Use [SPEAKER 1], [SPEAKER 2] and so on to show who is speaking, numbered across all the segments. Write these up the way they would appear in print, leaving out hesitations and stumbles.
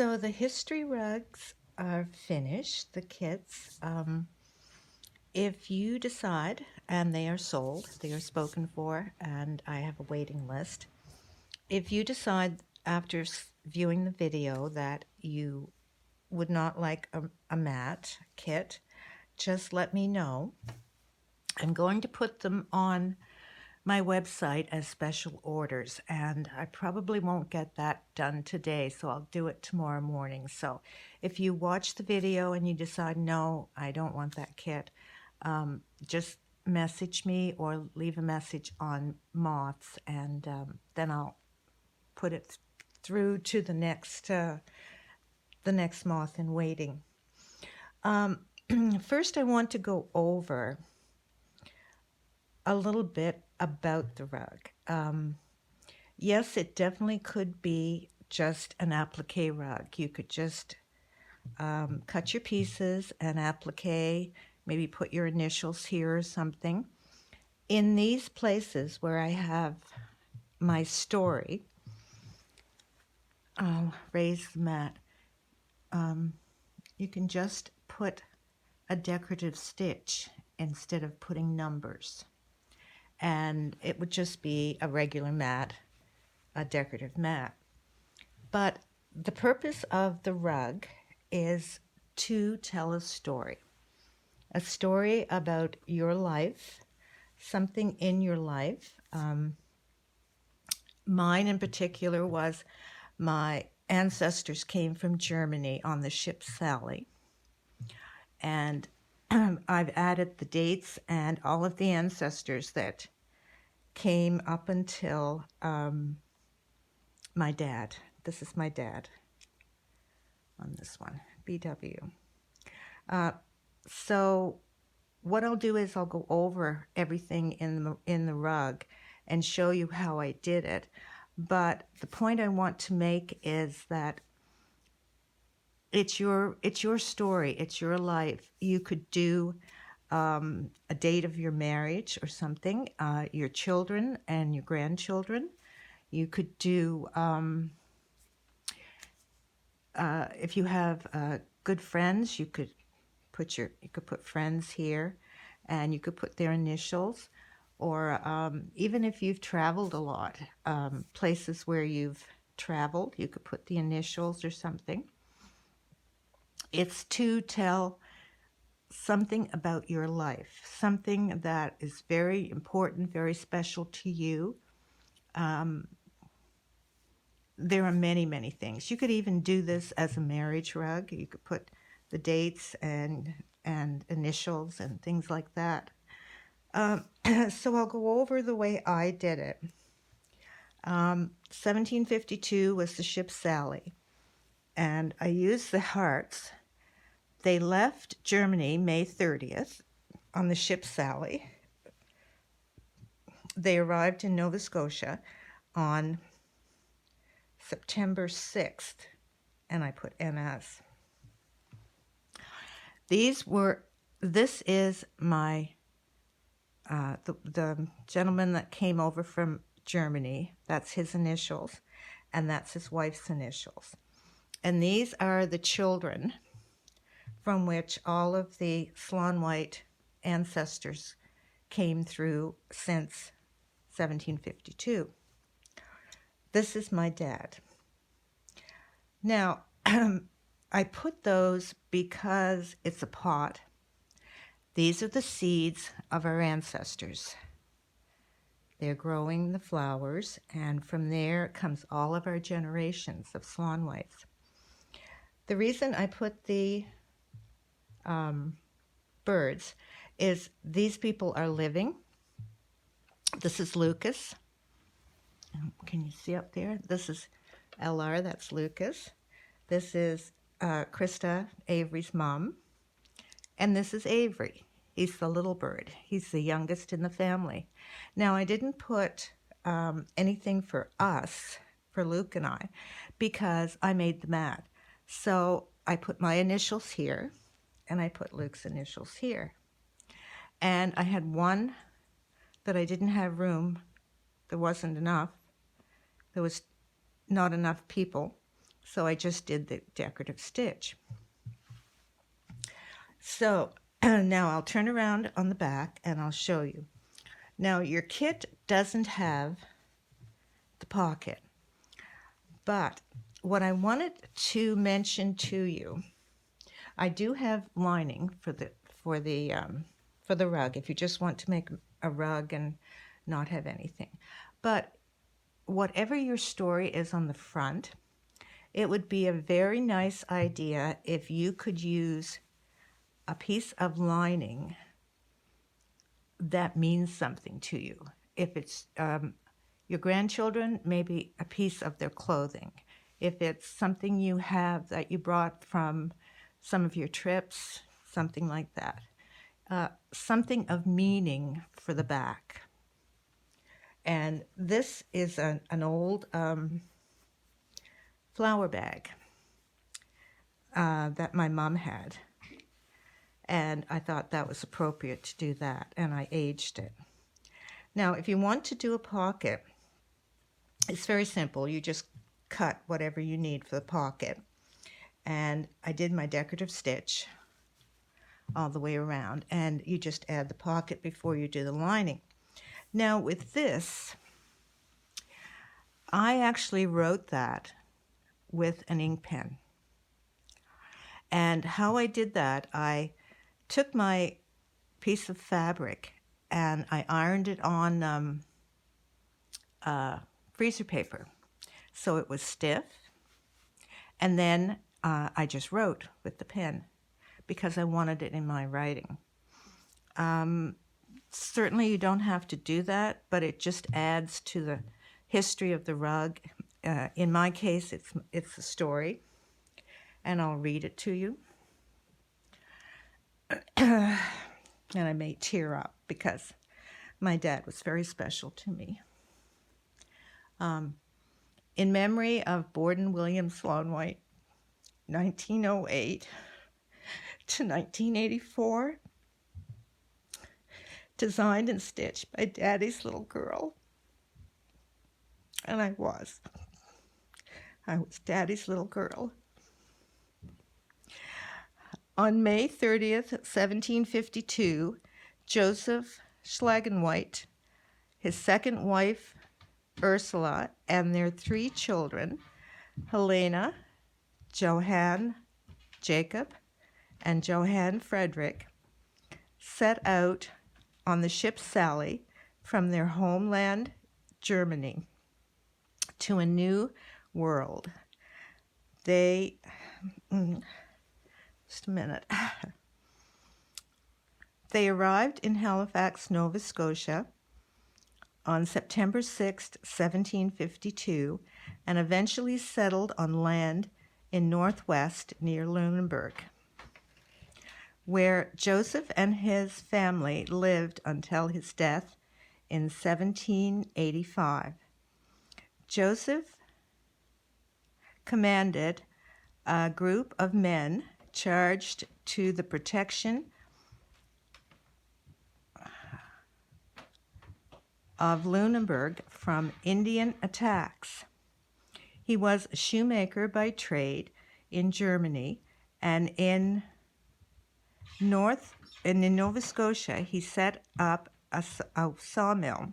[SPEAKER 1] So the history rugs are finished, the kits. If you decide, and they are sold, they are spoken for, and I have a waiting list. If you decide after viewing the video that you would not like a mat kit, just let me know. I'm going to put them on my website as special orders, and I probably won't get that done today, so I'll do it tomorrow morning. So if you watch the video and you decide, no, I don't want that kit, just message me or leave a message on Moths, and then I'll put it through to the next moth in waiting. First, I want to go over a little bit about the rug. Yes, it definitely could be just an applique rug. You could just cut your pieces and applique, maybe put your initials here or something. In these places where I have my story, I'll raise the mat. You can just put a decorative stitch instead of putting numbers. And it would just be a regular mat, a decorative mat. But the purpose of the rug is to tell a story about your life, something in your life. Mine in particular was my ancestors came from Germany on the ship Sally. And I've added the dates and all of the ancestors that came up until my dad. This is my dad on this one, BW. So what I'll do is I'll go over everything in the rug and show you how I did it. But the point I want to make is that it's your story, it's your life. You could do a date of your marriage or something, your children and your grandchildren. You could do, if you have good friends, you could put friends here, and you could put their initials, or even if you've traveled a lot, places where you've traveled, you could put the initials or something. It's to tell something about your life, something that is very important, very special to you. There are many, many things. You could even do this as a marriage rug. You could put the dates and initials and things like that. So I'll go over the way I did it. 1752 was the ship Sally, and I used the hearts. They left Germany May 30th on the ship Sally. They arrived in Nova Scotia on September 6th, and I put NS. This is my, the gentleman that came over from Germany, that's his initials, and that's his wife's initials. And these are the children from which all of the Slauenwhite ancestors came through since 1752. This is my dad. Now, I put those because it's a pot. These are the seeds of our ancestors. They're growing the flowers, and from there comes all of our generations of Slauenwhites. The reason I put the birds is these people are living. This is Lucas. Can you see up there? This is LR, that's Lucas. This is Krista, Avery's mom. And this is Avery. He's the little bird. He's the youngest in the family. Now, I didn't put anything for us, for Luke and I, because I made the mat. So I put my initials here, and I put Luke's initials here. And I had one that I didn't have room. There wasn't enough. There was not enough people. So I just did the decorative stitch. So now I'll turn around on the back and I'll show you. Now your kit doesn't have the pocket, but what I wanted to mention to you, I do have lining for the rug if you just want to make a rug and not have anything. But whatever your story is on the front, it would be a very nice idea if you could use a piece of lining that means something to you. If it's your grandchildren, maybe a piece of their clothing. If it's something you have that you brought from some of your trips, something like that. Something of meaning for the back. And this is an old flower bag that my mom had. And I thought that was appropriate to do that, and I aged it. Now, if you want to do a pocket, it's very simple. You just cut whatever you need for the pocket. And I did my decorative stitch all the way around, and you just add the pocket before you do the lining. Now, with this, I actually wrote that with an ink pen. And how I did that, I took my piece of fabric and I ironed it on freezer paper so it was stiff, and then I just wrote with the pen because I wanted it in my writing. Certainly you don't have to do that, but it just adds to the history of the rug. In my case, it's a story, and I'll read it to you. And I may tear up because my dad was very special to me. In memory of Borden William Slauenwhite, 1908 to 1984, designed and stitched by Daddy's little girl. And I was Daddy's little girl. On May 30th, 1752, Joseph Slauenwhite, his second wife, Ursula, and their 3 children, Helena, Johann, Jacob, and Johann Frederick, set out on the ship Sally from their homeland, Germany, to a new world. Just a minute. They arrived in Halifax, Nova Scotia on September 6, 1752, and eventually settled on land in northwest near Lunenburg, where Joseph and his family lived until his death in 1785. Joseph commanded a group of men charged to the protection of Lunenburg from Indian attacks. He was a shoemaker by trade in Germany, and in Nova Scotia, he set up a sawmill.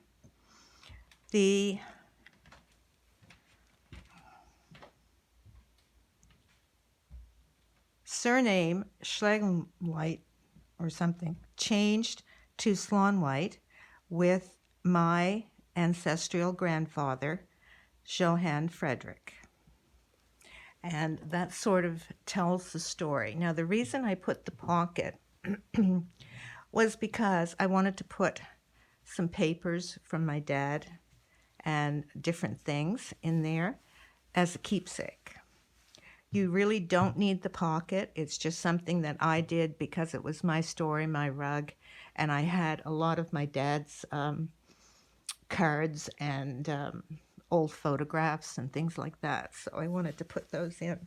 [SPEAKER 1] The surname Slauenwhite or something changed to Slauenwhite with my ancestral grandfather, Johann Frederick. And that sort of tells the story. Now, the reason I put the pocket was because I wanted to put some papers from my dad and different things in there as a keepsake. You really don't need the pocket. It's just something that I did because it was my story, my rug, and I had a lot of my dad's cards and old photographs and things like that. So I wanted to put those in.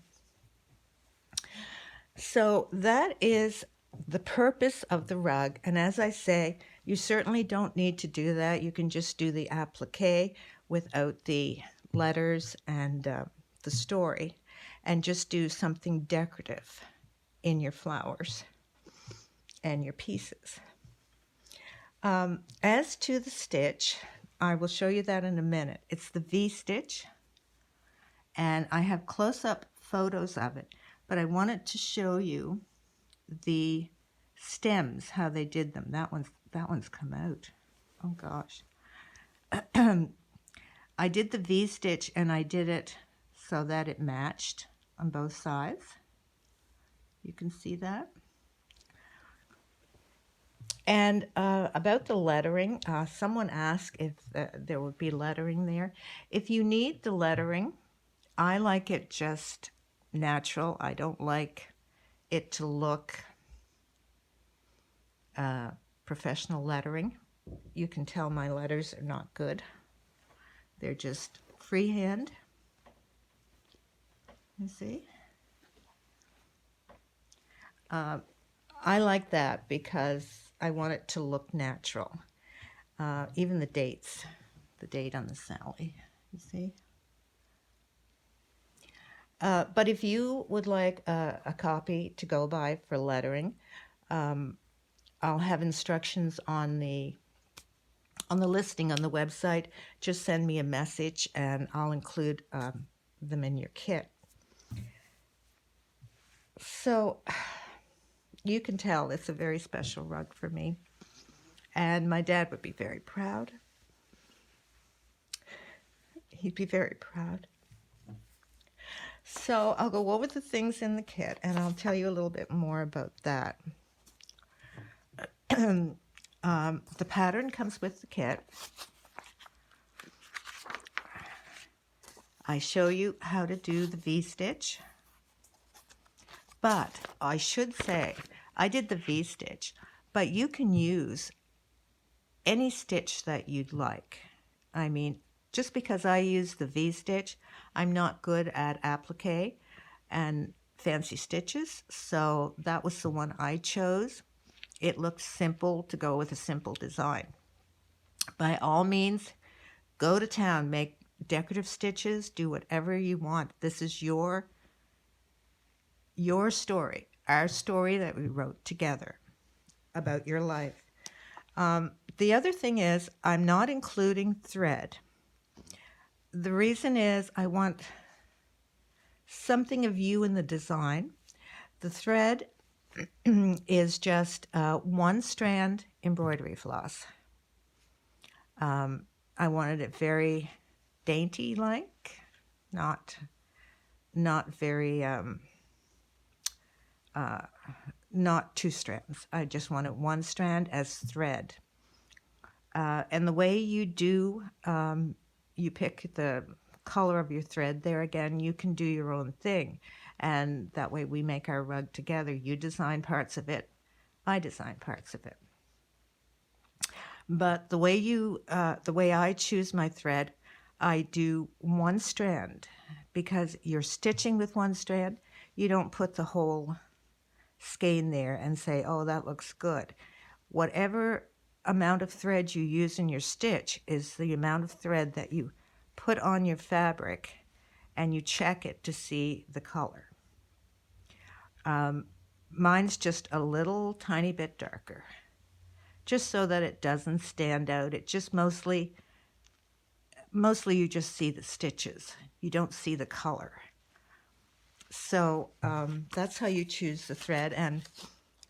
[SPEAKER 1] So that is the purpose of the rug. And as I say, you certainly don't need to do that. You can just do the applique without the letters and the story and just do something decorative in your flowers and your pieces. As to the stitch, I will show you that in a minute. It's the V-stitch, and I have close-up photos of it, but I wanted to show you the stems, how they did them. That one's come out. Oh gosh. I did the V-stitch, and I did it so that it matched on both sides. You can see that. And about the lettering, someone asked if there would be lettering there. If you need the lettering, I like it just natural. I don't like it to look professional lettering. You can tell my letters are not good. They're just freehand. You see? I like that because I want it to look natural. Even the dates, the date on the Sally, you see? But if you would like a copy to go by for lettering, I'll have instructions on the listing on the website. Just send me a message and I'll include them in your kit. So you can tell it's a very special rug for me, and my dad would be very proud. He'd be very proud. So I'll go over the things in the kit and I'll tell you a little bit more about that. The pattern comes with the kit. I show you how to do the V-stitch. But I should say, I did the V-stitch, but you can use any stitch that you'd like. I mean, just because I use the V-stitch, I'm not good at applique and fancy stitches, so that was the one I chose. It looks simple to go with a simple design. By all means, go to town, make decorative stitches, do whatever you want. This is your story, our story that we wrote together about your life. The other thing is, I'm not including thread. The reason is I want something of you in the design. The thread is just one strand embroidery floss. I wanted it very dainty-like, not very, not two strands. I just wanted one strand as thread. And the way you do, you pick the color of your thread there again, you can do your own thing. And that way we make our rug together. You design parts of it, I design parts of it. But the way I choose my thread, I do one strand, because you're stitching with one strand. You don't put the whole skein there and say, oh, that looks good. Whatever amount of thread you use in your stitch is the amount of thread that you put on your fabric, and you check it to see the color. Mine's just a little tiny bit darker, just so that it doesn't stand out. It just mostly you just see the stitches. You don't see the color. So that's how you choose the thread. And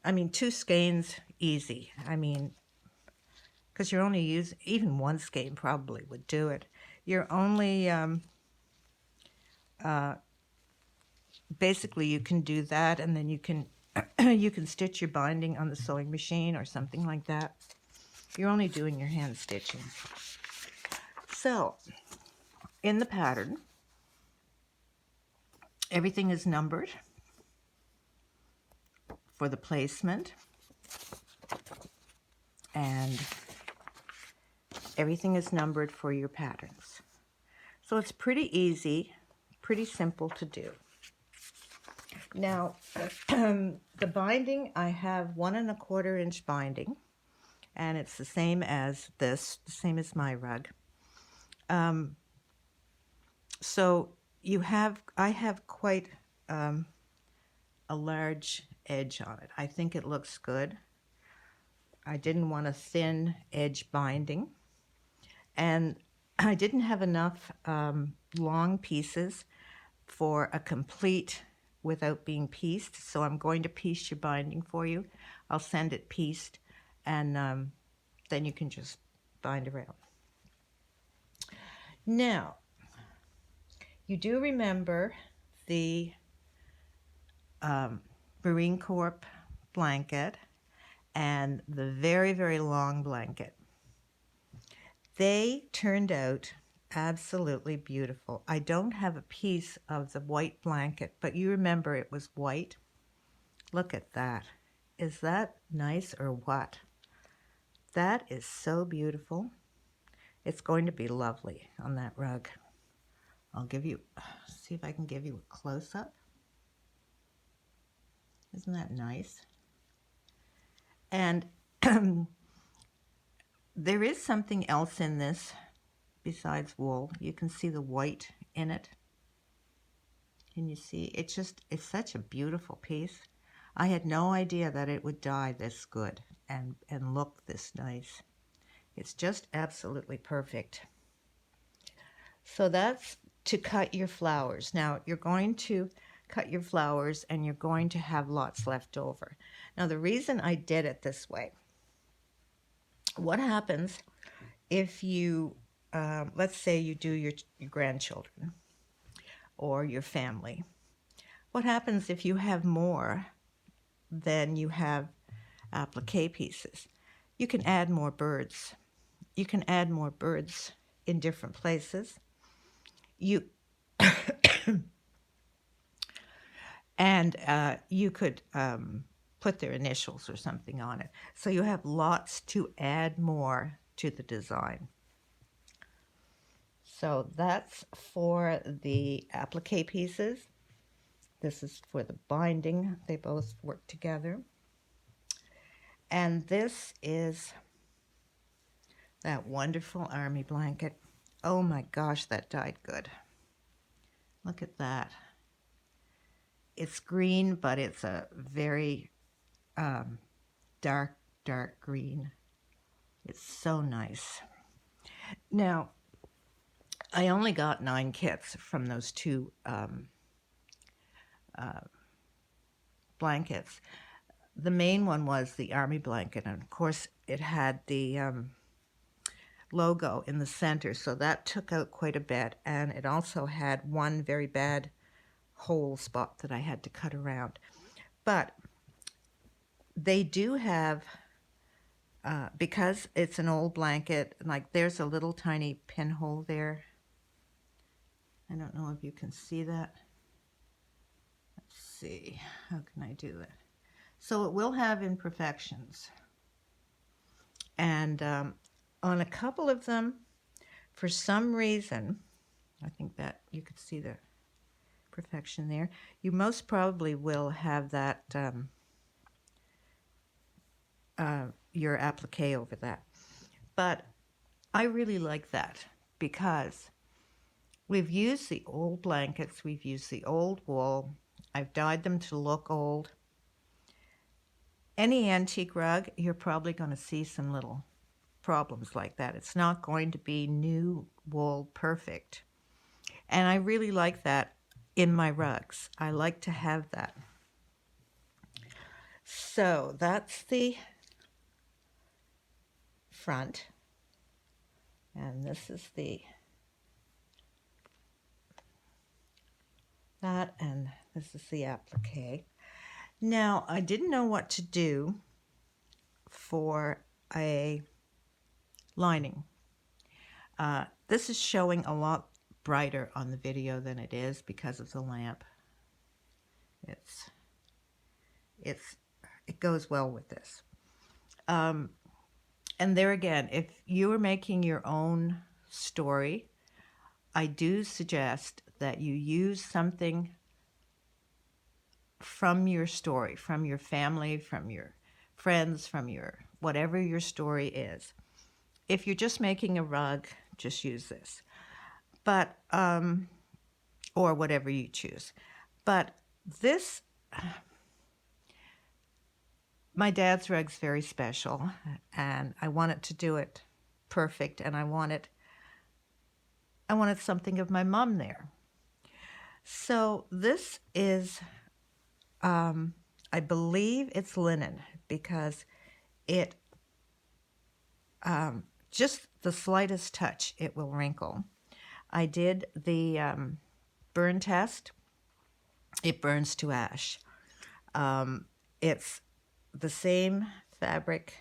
[SPEAKER 1] I mean, 2 skeins, easy. I mean, because you're only using, even 1 skein probably would do it. You're only, basically you can do that, and then you can you can stitch your binding on the sewing machine or something like that. You're only doing your hand stitching. So, in the pattern, everything is numbered for the placement, and everything is numbered for your patterns. So it's pretty easy, pretty simple to do. Now, the binding, I have 1 1/4 inch binding, and it's the same as this, the same as my rug. So I have quite a large edge on it. I think it looks good. I didn't want a thin edge binding. And I didn't have enough long pieces for a complete without being pieced. So I'm going to piece your binding for you. I'll send it pieced, and then you can just bind around. Now, you do remember the Marine Corps blanket and the very, very long blanket. They turned out absolutely beautiful. I don't have a piece of the white blanket, but you remember it was white. Look at that. Is that nice or what? That is so beautiful. It's going to be lovely on that rug. I'll see if I can give you a close-up. Isn't that nice? And there is something else in this besides wool. You can see the white in it. Can you see? It's such a beautiful piece. I had no idea that it would dye this good and look this nice. It's just absolutely perfect. So that's to cut your flowers. Now you're going to cut your flowers and you're going to have lots left over. Now the reason I did it this way, what happens if you, let's say you do your grandchildren or your family. What happens if you have more than you have applique pieces? You can add more birds. You can add more birds in different places. And you could put their initials or something on it. So you have lots to add more to the design. So that's for the applique pieces. This is for the binding. They both work together. And this is that wonderful army blanket. Oh my gosh, that dyed good. Look at that. It's green, but it's a very dark, dark green. It's so nice. Now, I only got 9 kits from those 2 blankets. The main one was the army blanket, and of course it had the logo in the center, so that took out quite a bit, and it also had one very bad hole spot that I had to cut around. But they do have, because it's an old blanket, like there's a little tiny pinhole there. I don't know if you can see that. Let's see, how can I do that? So it will have imperfections. And on a couple of them, for some reason, I think that you could see the perfection there. You most probably will have that, your applique over that. But I really like that because we've used the old blankets, we've used the old wool. I've dyed them to look old. Any antique rug, you're probably going to see some little problems like that. It's not going to be new wool perfect. And I really like that in my rugs. I like to have that. So that's the front. And this is that, and this is the applique. Now, I didn't know what to do for a lining. This is showing a lot brighter on the video than it is because of the lamp. It goes well with this. And there again, if you are making your own story, I do suggest that you use something from your story, from your family, from your friends, from your whatever your story is. If you're just making a rug, just use this. But or whatever you choose. But this, my dad's rug's very special, and I wanted to do it perfect, and I wanted something of my mom there. So this is, I believe it's linen, because it, just the slightest touch, it will wrinkle. I did the burn test. It burns to ash. It's the same fabric,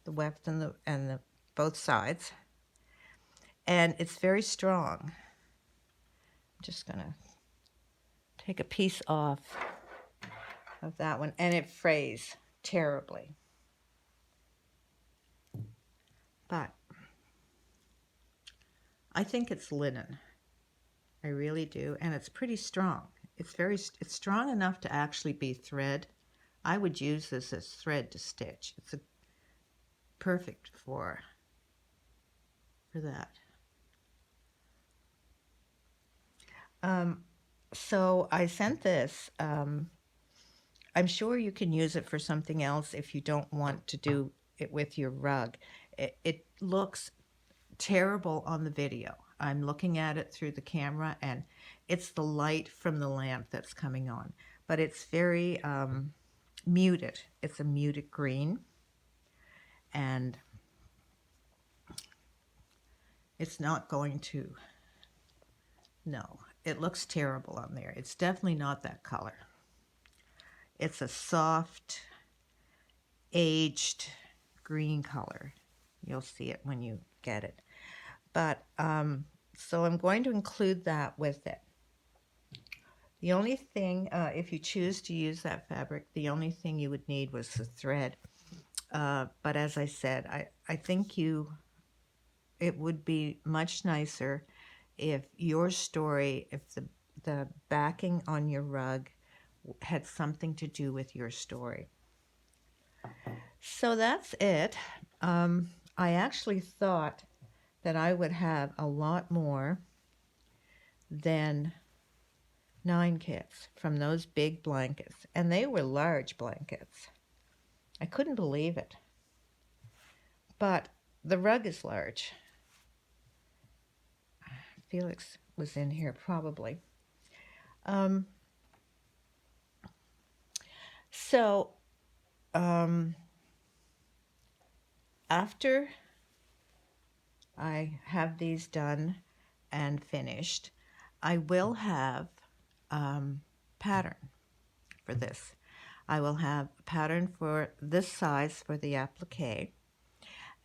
[SPEAKER 1] the weft and the both sides, and it's very strong. I'm just gonna take a piece off of that one, and it frays terribly. But I think it's linen. I really do, and it's pretty strong. It's strong enough to actually be thread. I would use this as thread to stitch. It's perfect for that. So I sent this. I'm sure you can use it for something else if you don't want to do it with your rug. It looks terrible on the video. I'm looking at it through the camera, and it's the light from the lamp that's coming on. But it's very muted. It's a muted green. And it's not going to, no, it looks terrible on there. It's definitely not that color. It's a soft, aged green color. You'll see it when you get it. But, so I'm going to include that with it. The only thing, if you choose to use that fabric, the only thing you would need was the thread. But as I said, I think it would be much nicer if your story, if the backing on your rug had something to do with your story. So that's it. I actually thought that I would have a lot more than 9 kits from those big blankets, and they were large blankets. I couldn't believe it. But the rug is large. Felix was in here probably. After I have these done and finished, I will have pattern for this. I will have a pattern for this size for the applique,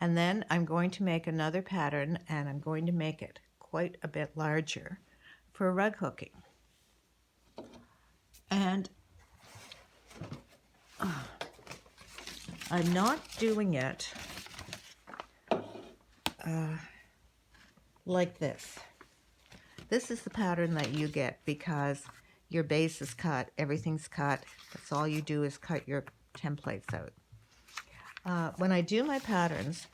[SPEAKER 1] and then I'm going to make another pattern, and I'm going to make it quite a bit larger for rug hooking. And I'm not doing it like this. This is the pattern that you get because your base is cut, everything's cut. That's all you do is cut your templates out. When I do my patterns,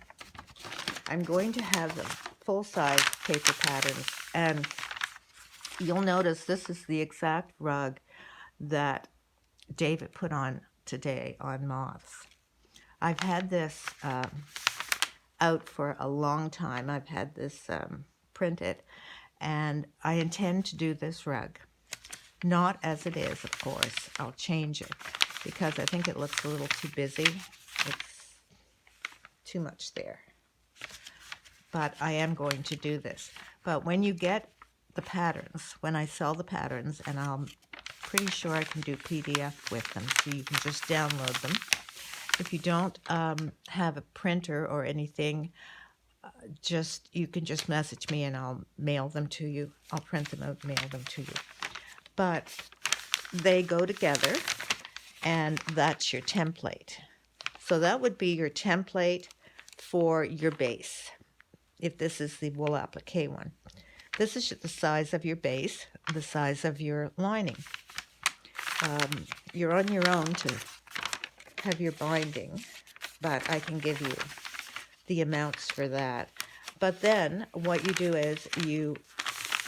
[SPEAKER 1] I'm going to have them full-size paper patterns, and you'll notice this is the exact rug that David put on today on moths. I've had this out for a long time. I've had this printed, and I intend to do this rug. Not as it is, of course. I'll change it because I think it looks a little too busy. It's too much there. But I am going to do this. But when you get the patterns, when I sell the patterns, and I'm pretty sure I can do PDF with them, so you can just download them. If you don't have a printer or anything, you can just message me and I'll mail them to you. I'll print them out, mail them to you. But they go together, and that's your template. So that would be your template for your base, if this is the wool applique one. This is the size of your base, the size of your lining. You're on your own to have your binding, but I can give you the amounts for that. But then what you do is you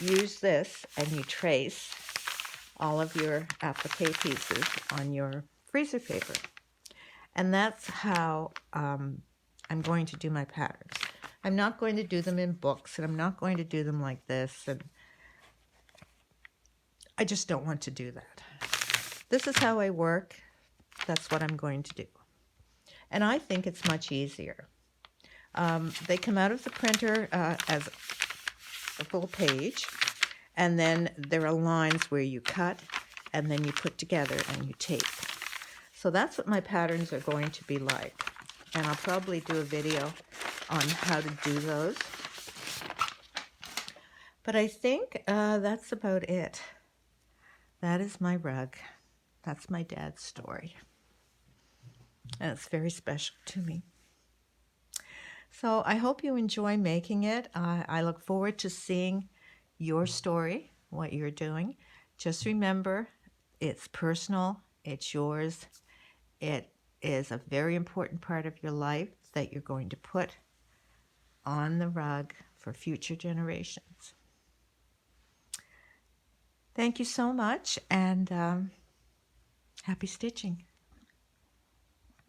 [SPEAKER 1] use this and you trace all of your applique pieces on your freezer paper. And that's how I'm going to do my patterns. I'm not going to do them in books, and I'm not going to do them like this, and I just don't want to do that. This is how I work. That's what I'm going to do. And I think it's much easier. They come out of the printer as a full page, and then there are lines where you cut, and then you put together and you tape. So that's what my patterns are going to be like. And I'll probably do a video on how to do those. But I think that's about it. That is my rug. That's my dad's story. And it's very special to me. So I hope you enjoy making it. I look forward to seeing your story, what you're doing. Just remember, it's personal, it's yours. It is a very important part of your life that you're going to put on the rug for future generations. Thank you so much, and happy stitching.